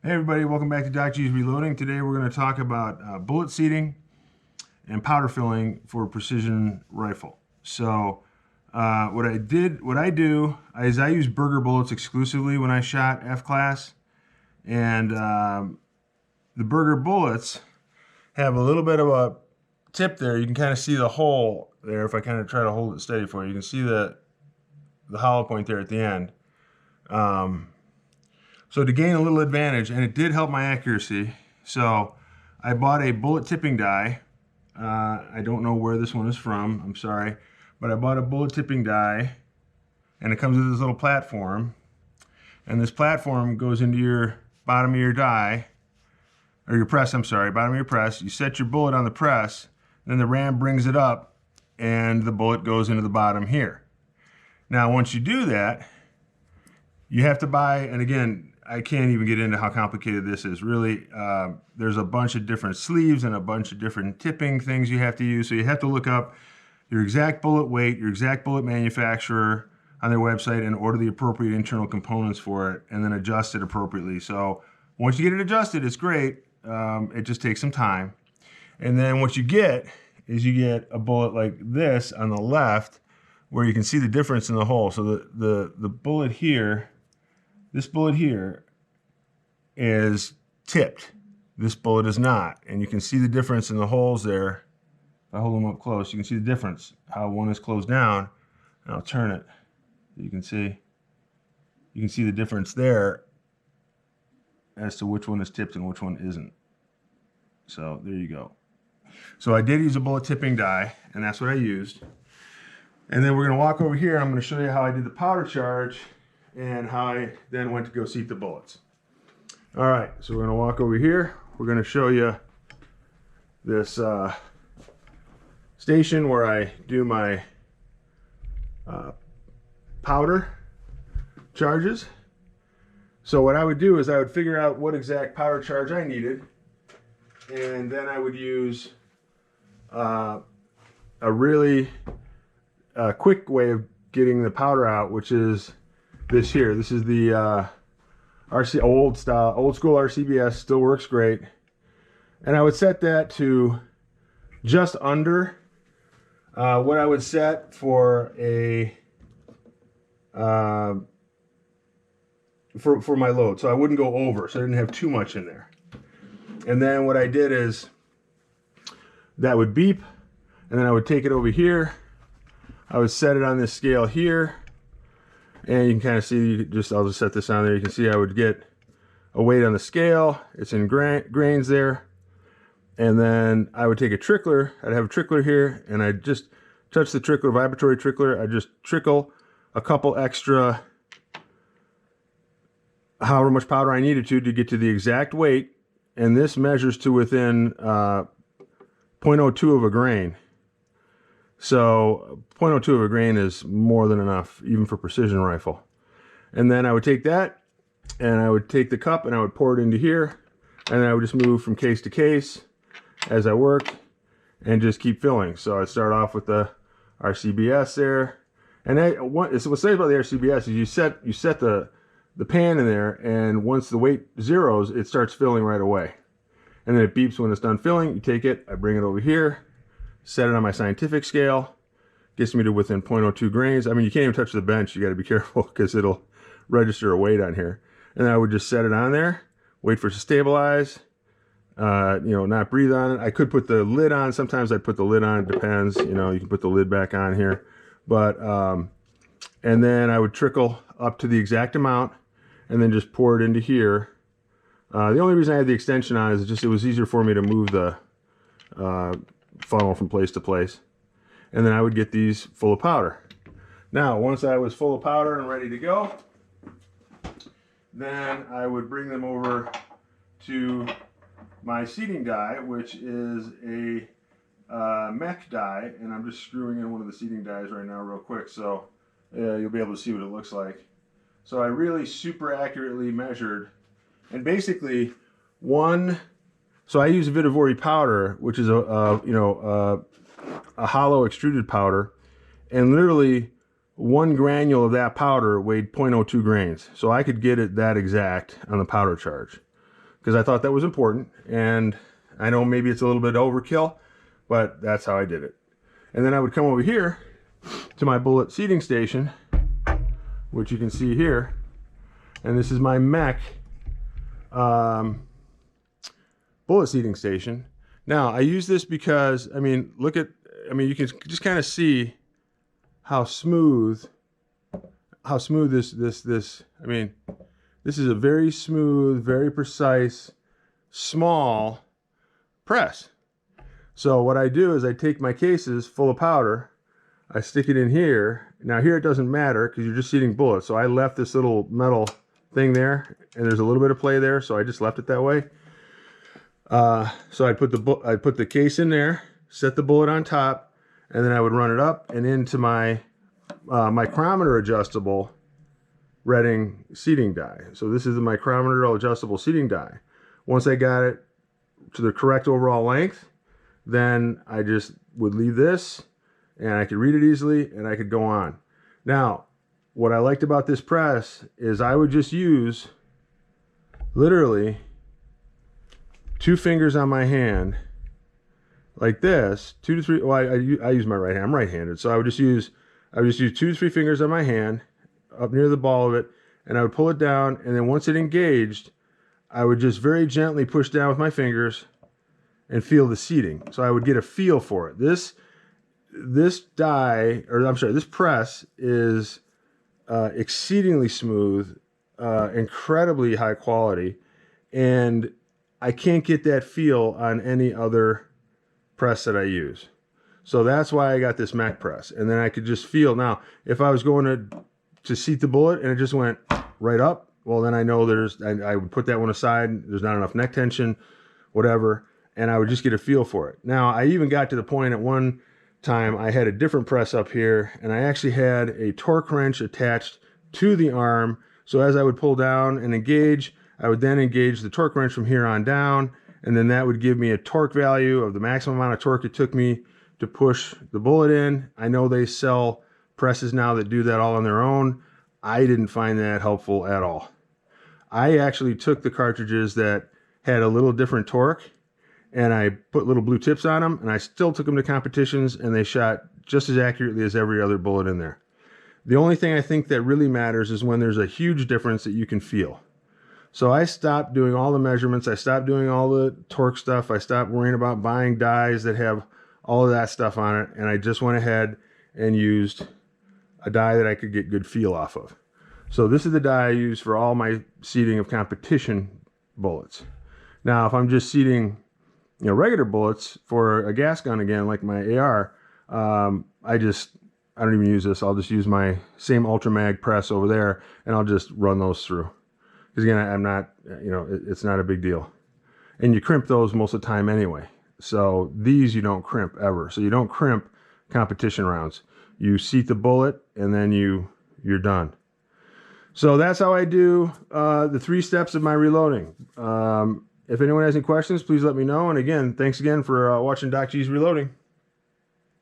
Hey everybody, welcome back to Doc G's Reloading. Today we're going to talk about bullet seating and powder filling for precision rifle. So what I do is I use Berger bullets exclusively when I shot F class, and the Berger bullets have a little bit of a tip there. You can kind of see the hole there. If I kind of try to hold it steady for you, you can see the hollow point there at the end. So to gain a little advantage, and it did help my accuracy, so I bought a bullet tipping die. I don't know where this one is from, I'm sorry, but I bought a bullet tipping die, and it comes with this little platform, and this platform goes into your bottom of your die, or your press, I'm sorry, bottom of your press. You set your bullet on the press, then the ram brings it up, and the bullet goes into the bottom here. Now once you do that, you have to buy, and again, I can't even get into how complicated this is. Really, there's a bunch of different sleeves and a bunch of different tipping things you have to use. So you have to look up your exact bullet weight, your exact bullet manufacturer on their website, and order the appropriate internal components for it, and then adjust it appropriately. So once you get it adjusted, it's great. It just takes some time. And then what you get is you get a bullet like this on the left, where you can see the difference in the hole. So the bullet here, this bullet here is tipped. This bullet is not. And you can see the difference in the holes there. If I hold them up close, you can see the difference, how one is closed down. And I'll turn it. You can see the difference there as to which one is tipped and which one isn't. So there you go. So I did use a bullet tipping die, and that's what I used. And then we're going to walk over here, and I'm going to show you how I did the powder charge and how I then went to go seat the bullets. All right, so we're going to walk over here. We're going to show you this station where I do my powder charges. So what I would do is I would figure out what exact powder charge I needed, and then I would use a really quick way of getting the powder out, which is this here. This is the old school RCBS, still works great. And I would set that to just under what I would set for a for my load. So I wouldn't go over, so I didn't have too much in there. And then what I did is that would beep, and then I would take it over here. I would set it on this scale here, and you can kind of see, I'll just set this on there. You can see I would get a weight on the scale. It's in grains there. And then I would take a trickler. I'd have a trickler here, and I'd just touch the trickler, vibratory trickler. I'd just trickle a couple extra, however much powder I needed to get to the exact weight. And this measures to within 0.02 of a grain. So 0.02 of a grain is more than enough, even for precision rifle. And then I would take that, and I would take the cup, and I would pour it into here, and I would just move from case to case as I work, and just keep filling. So I'd start off with the RCBS there. And what's nice about the RCBS is you set the pan in there, and once the weight zeros, it starts filling right away. And then it beeps when it's done filling. You take it, I bring it over here, set it on my scientific scale, gets me to within 0.02 grains. I mean, you can't even touch the bench. You got to be careful because it'll register a weight on here. And then I would just set it on there, wait for it to stabilize, not breathe on it. I could put the lid on. Sometimes I'd put the lid on. It depends. You can put the lid back on here. But, and then I would trickle up to the exact amount and then just pour it into here. The only reason I had the extension on is just it was easier for me to move the funnel from place to place. And then I would get these full of powder. Now, once I was full of powder and ready to go, then I would bring them over to my seating die, which is a mech die, and I'm just screwing in one of the seating dies right now real quick, so you'll be able to see what it looks like. So I really super accurately measured, and basically so I use Vitivory powder, which is a hollow extruded powder, and literally one granule of that powder weighed 0.02 grains. So I could get it that exact on the powder charge. because I thought that was important. And I know maybe it's a little bit overkill, but that's how I did it. And then I would come over here to my bullet seating station, which you can see here. And this is my mech bullet seating station. Now I use this because, I mean, you can just kind of see how smooth this, I mean, this is a very smooth, very precise, small press. So what I do is I take my cases full of powder, I stick it in here. Now here it doesn't matter because you're just seating bullets. So I left this little metal thing there, and there's a little bit of play there, so I just left it that way. So I'd put the case in there, set the bullet on top, and then I would run it up and into my micrometer adjustable Reading seating die. So this is the micrometer adjustable seating die. Once I got it to the correct overall length, then I just would leave this, and I could read it easily, and I could go on. Now, what I liked about this press is I would just use literally 2 fingers on my hand like this, 2 to 3. Well, I use my right hand. I'm right-handed, so I would just use 2 to 3 fingers on my hand up near the ball of it, and I would pull it down, and then once it engaged, I would just very gently push down with my fingers and feel the seating. So I would get a feel for it. This die, or I'm sorry, this press is exceedingly smooth, incredibly high quality, and I can't get that feel on any other press that I use. So that's why I got this Mac press. And then I could just feel, now, if I was going to seat the bullet and it just went right up, well, then I know I would put that one aside. There's not enough neck tension, whatever, and I would just get a feel for it. Now, I even got to the point at one time I had a different press up here, and I actually had a torque wrench attached to the arm. So as I would pull down and engage, I would then engage the torque wrench from here on down, and then that would give me a torque value of the maximum amount of torque it took me to push the bullet in. I know they sell presses now that do that all on their own. I didn't find that helpful at all. I actually took the cartridges that had a little different torque, and I put little blue tips on them, and I still took them to competitions, and they shot just as accurately as every other bullet in there. The only thing I think that really matters is when there's a huge difference that you can feel. So I stopped doing all the measurements. I stopped doing all the torque stuff. I stopped worrying about buying dies that have all of that stuff on it, and I just went ahead and used a die that I could get good feel off of. So this is the die I use for all my seating of competition bullets. Now, if I'm just seating, regular bullets for a gas gun again, like my AR, I don't even use this. I'll just use my same Ultra Mag press over there, and I'll just run those through. Because again, I'm not, it's not a big deal. And you crimp those most of the time anyway. So these you don't crimp ever. So you don't crimp competition rounds. You seat the bullet, and then you're done. So that's how I do the 3 steps of my reloading. If anyone has any questions, please let me know. And again, thanks again for watching Doc G's Reloading.